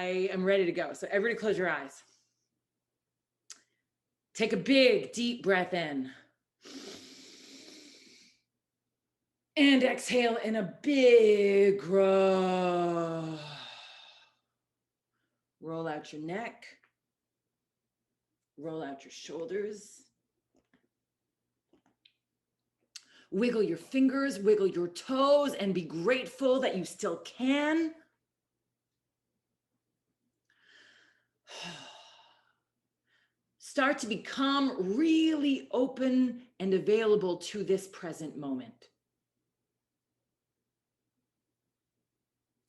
I am ready to go. So everybody close your eyes. Take a big, deep breath in. And exhale in a big grow. Roll out your neck. Roll out your shoulders. Wiggle your fingers, wiggle your toes, and be grateful that you still can. Start to become really open and available to this present moment.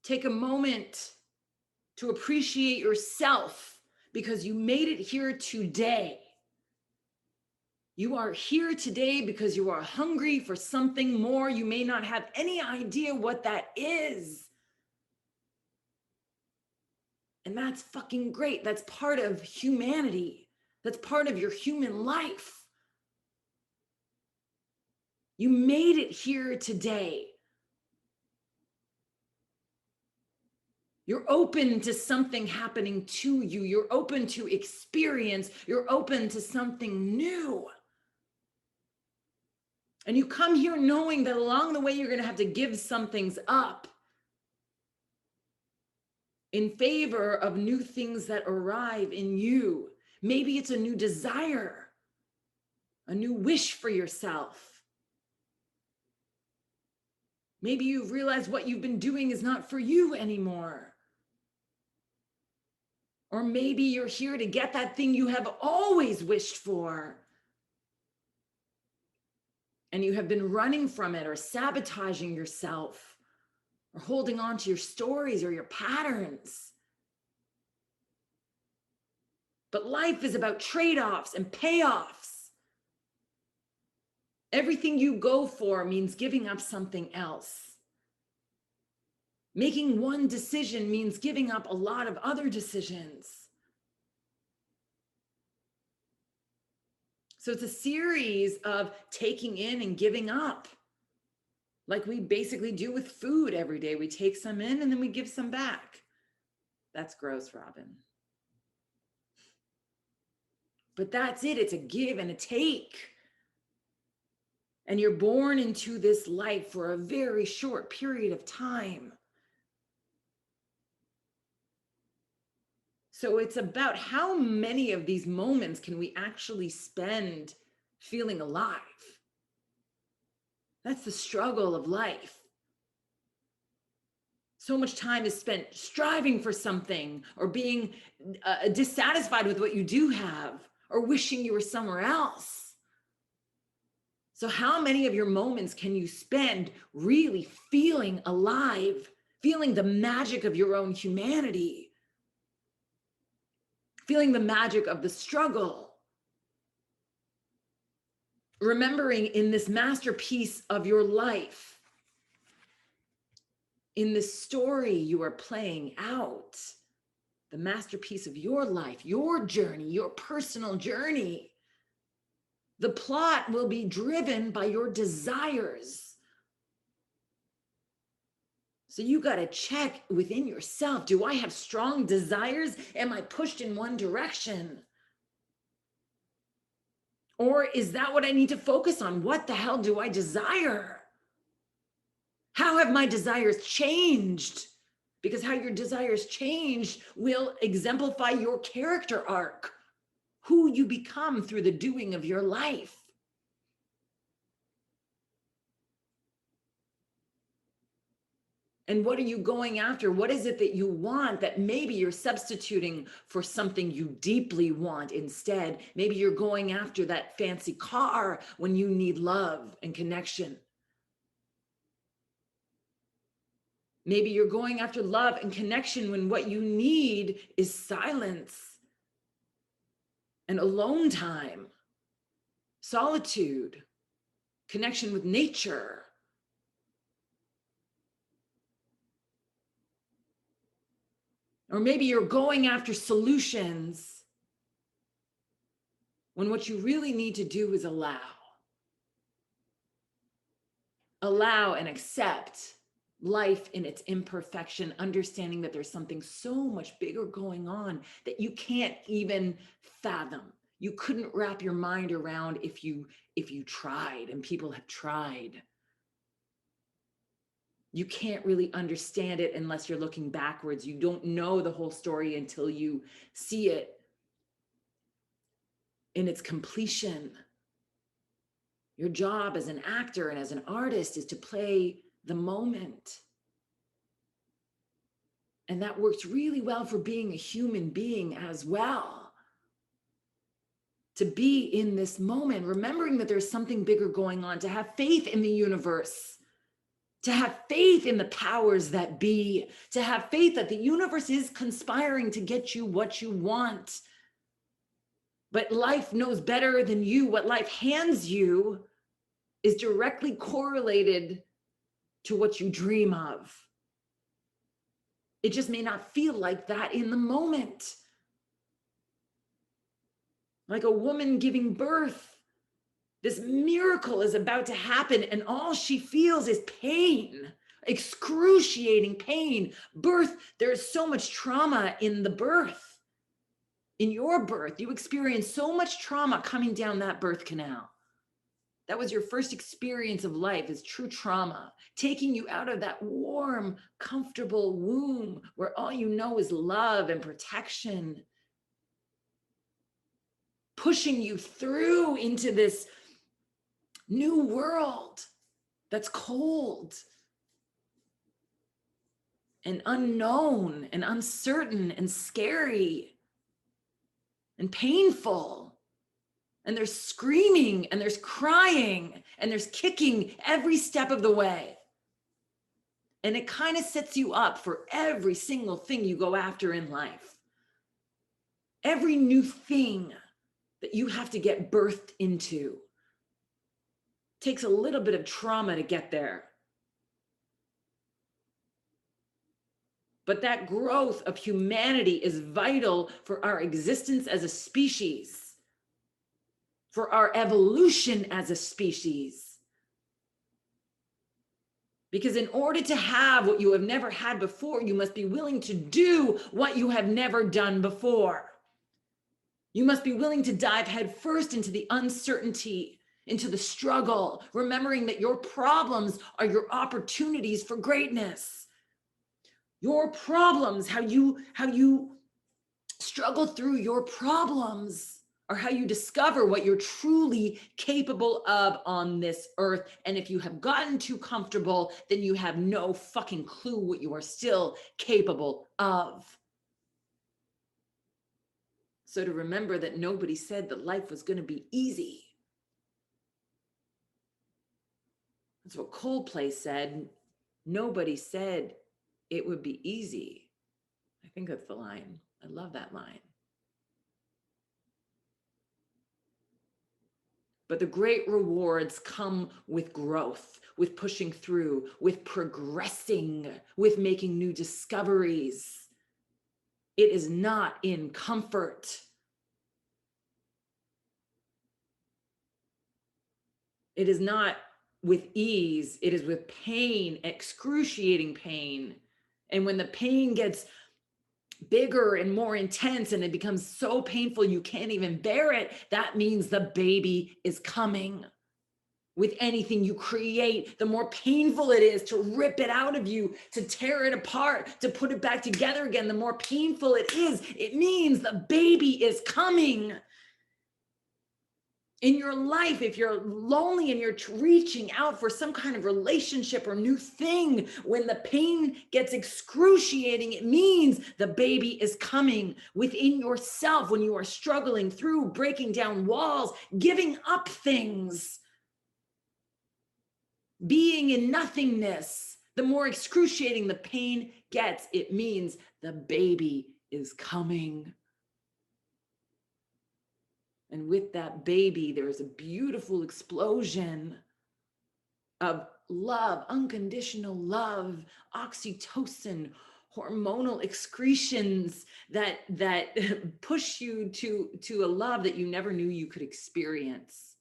Take a moment to appreciate yourself because you made it here today. You are here today because you are hungry for something more. You may not have any idea what that is. And that's fucking great. That's part of humanity. That's part of your human life. You made it here today. You're open to something happening to you. You're open to experience. You're open to something new. And you come here knowing that along the way, you're going to have to give some things up in favor of new things that arrive in you. Maybe it's a new desire, a new wish for yourself. Maybe you've realized what you've been doing is not for you anymore. Or maybe you're here to get that thing you have always wished for. And you have been running from it or sabotaging yourself or holding on to your stories or your patterns. But life is about trade-offs and payoffs. Everything you go for means giving up something else. Making one decision means giving up a lot of other decisions. So it's a series of taking in and giving up. Like we basically do with food every day. We take some in and then we give some back. That's gross, Robyn. But that's it. It's a give and a take. And you're born into this life for a very short period of time. So it's about how many of these moments can we actually spend feeling alive? That's the struggle of life. So much time is spent striving for something or being dissatisfied with what you do have or wishing you were somewhere else. So how many of your moments can you spend really feeling alive, feeling the magic of your own humanity? Feeling the magic of the struggle. Remembering in this masterpiece of your life, in this story you are playing out, the masterpiece of your life, your journey, your personal journey, the plot will be driven by your desires. So you got to check within yourself. Do I have strong desires? Am I pushed in one direction? Or is that what I need to focus on? What the hell do I desire? How have my desires changed? Because how your desires change will exemplify your character arc, who you become through the doing of your life. And what are you going after? What is it that you want that maybe you're substituting for something you deeply want instead? Maybe you're going after that fancy car when you need love and connection. Maybe you're going after love and connection when what you need is silence and alone time, solitude, connection with nature. Or maybe you're going after solutions when what you really need to do is allow. Allow and accept life in its imperfection, understanding that there's something so much bigger going on that you can't even fathom. You couldn't wrap your mind around if you tried, and people have tried. You can't really understand it unless you're looking backwards. You don't know the whole story until you see it in its completion. Your job as an actor and as an artist is to play the moment. And that works really well for being a human being as well. To be in this moment, remembering that there's something bigger going on, to have faith in the universe, to have faith in the powers that be, to have faith that the universe is conspiring to get you what you want. But life knows better than you. What life hands you is directly correlated to what you dream of. It just may not feel like that in the moment. Like a woman giving birth. This miracle is about to happen, and all she feels is pain, excruciating pain. Birth, there's so much trauma in the birth. In your birth, you experience so much trauma coming down that birth canal. That was your first experience of life, is true trauma, taking you out of that warm, comfortable womb where all you know is love and protection, pushing you through into this new world that's cold and unknown and uncertain and scary and painful. And there's screaming and there's crying and there's kicking every step of the way. And it kind of sets you up for every single thing you go after in life. Every new thing that you have to get birthed into takes a little bit of trauma to get there. But that growth of humanity is vital for our existence as a species, for our evolution as a species. Because in order to have what you have never had before, you must be willing to do what you have never done before. You must be willing to dive headfirst into the uncertainty, into the struggle, remembering that your problems are your opportunities for greatness. Your problems, how you struggle through your problems, are how you discover what you're truly capable of on this earth. And if you have gotten too comfortable, then you have no fucking clue what you are still capable of. So to remember that nobody said that life was going to be easy. That's what Coldplay said. Nobody said it would be easy. I think that's the line. I love that line. But the great rewards come with growth, with pushing through, with progressing, with making new discoveries. It is not in comfort. It is not with ease. It is with pain, excruciating pain. And when the pain gets bigger and more intense and it becomes so painful you can't even bear it, that means the baby is coming. With anything you create, the more painful it is to rip it out of you, to tear it apart, to put it back together again, the more painful it is. It means the baby is coming. In your life, if you're lonely and you're reaching out for some kind of relationship or new thing, when the pain gets excruciating, it means the baby is coming. Within yourself, when you are struggling through breaking down walls, giving up things, being in nothingness, the more excruciating the pain gets, it means the baby is coming. And with that baby, there is a beautiful explosion of love, unconditional love, oxytocin, hormonal excretions that push you to a love that you never knew you could experience.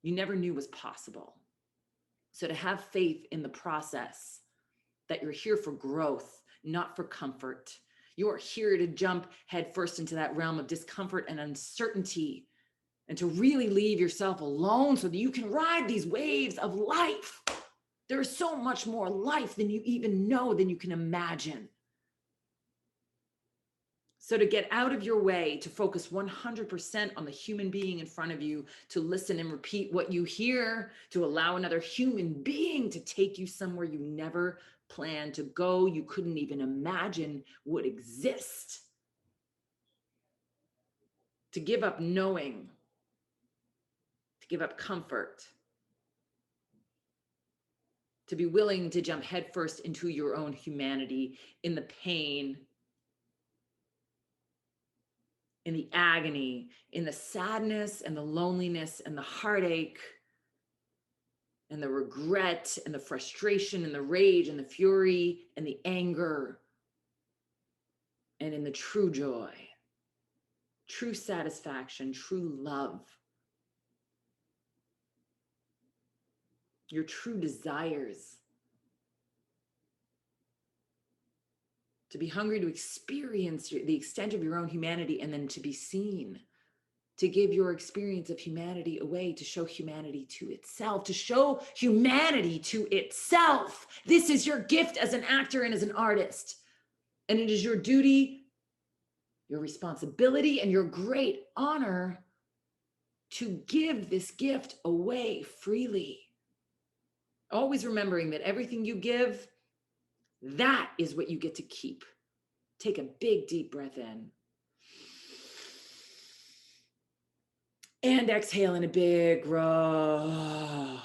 You never knew was possible. So to have faith in the process, that you're here for growth, not for comfort. You're here to jump headfirst into that realm of discomfort and uncertainty, and to really leave yourself alone so that you can ride these waves of life. There is so much more life than you even know, than you can imagine. So to get out of your way, to focus 100% on the human being in front of you, to listen and repeat what you hear, to allow another human being to take you somewhere you never planned to go, you couldn't even imagine would exist. To give up knowing, to give up comfort, to be willing to jump headfirst into your own humanity, in the pain, in the agony, in the sadness and the loneliness and the heartache and the regret and the frustration and the rage and the fury and the anger, and in the true joy, true satisfaction, true love, your true desires. To be hungry to experience the extent of your own humanity, and then to be seen, to give your experience of humanity away, to show humanity to itself, to show humanity to itself. This is your gift as an actor and as an artist. And it is your duty, your responsibility, and your great honor to give this gift away freely. Always remembering that everything you give, that is what you get to keep. Take a big, deep breath in. And exhale in a big row.